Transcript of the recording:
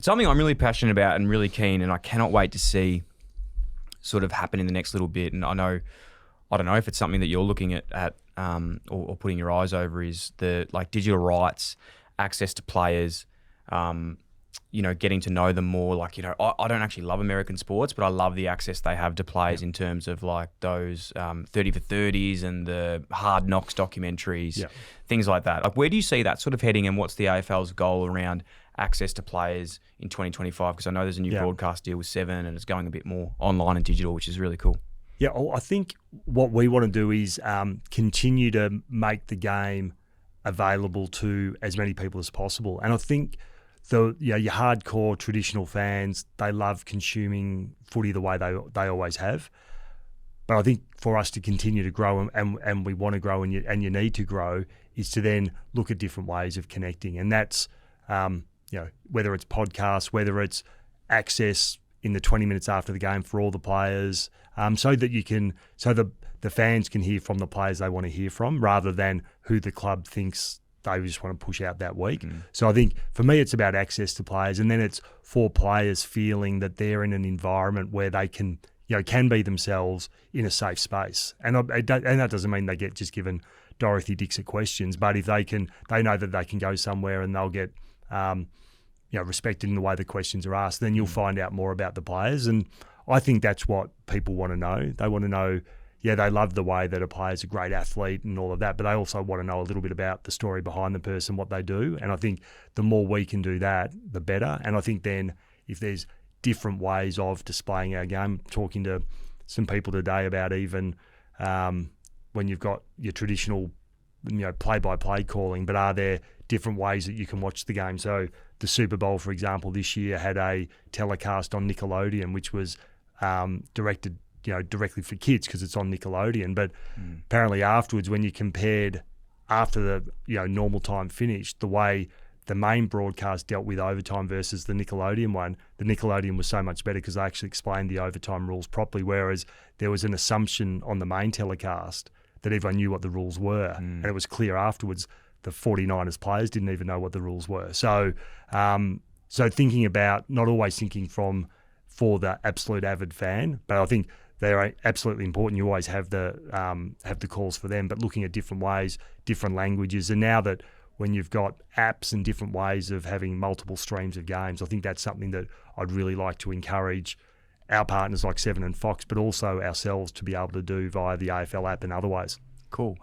Something I'm really passionate about and really keen, and I cannot wait to see sort of happen in the next little bit. And I don't know if it's something that you're looking at or putting your eyes over, is the digital rights, access to players, getting to know them more. I don't actually love American sports, but I love the access they have to players in terms of those 30 for 30s and the Hard Knocks documentaries, things like that. Where do you see that sort of heading, and what's the AFL's goal around access to players in 2025? Because I know there's a new broadcast deal with Seven, and it's going a bit more online and digital, which is really cool. Yeah, I think what we want to do is continue to make the game available to as many people as possible. And I think your hardcore traditional fans, they love consuming footy the way they always have. But I think for us to continue to grow, and we want to grow, and you need to grow, is to then look at different ways of connecting. And that's whether it's podcasts, whether it's access in the 20 minutes after the game for all the players, so that the fans can hear from the players they want to hear from, rather than who the club thinks they just want to push out that week. So I think for me, it's about access to players, and then it's for players feeling that they're in an environment where they can be themselves in a safe space. And that doesn't mean they get just given Dorothy Dixit questions, but if they know that they can go somewhere and they'll get respected in the way the questions are asked, then you'll find out more about the players. And I think that's what people want to know. They want to know, they love the way that a player's a great athlete and all of that, but they also want to know a little bit about the story behind the person, what they do. And I think the more we can do that, the better. And I think then if there's different ways of displaying our game, talking to some people today about even when you've got your traditional play-by-play calling, but are there different ways that you can watch the game? So the Super Bowl, for example, this year had a telecast on Nickelodeon, which was directed directly for kids because it's on Nickelodeon. But apparently afterwards, when you compared after the normal time finished, the way the main broadcast dealt with overtime versus the Nickelodeon one, the Nickelodeon was so much better because they actually explained the overtime rules properly, whereas there was an assumption on the main telecast that everyone knew what the rules were. And it was clear afterwards the 49ers players didn't even know what the rules were. So thinking about, not always thinking for the absolute avid fan, but I think they're absolutely important. You always have the calls for them, but looking at different ways, different languages. And now that when you've got apps and different ways of having multiple streams of games, I think that's something that I'd really like to encourage our partners like Seven and Fox, but also ourselves to be able to do via the AFL app and otherwise. Cool.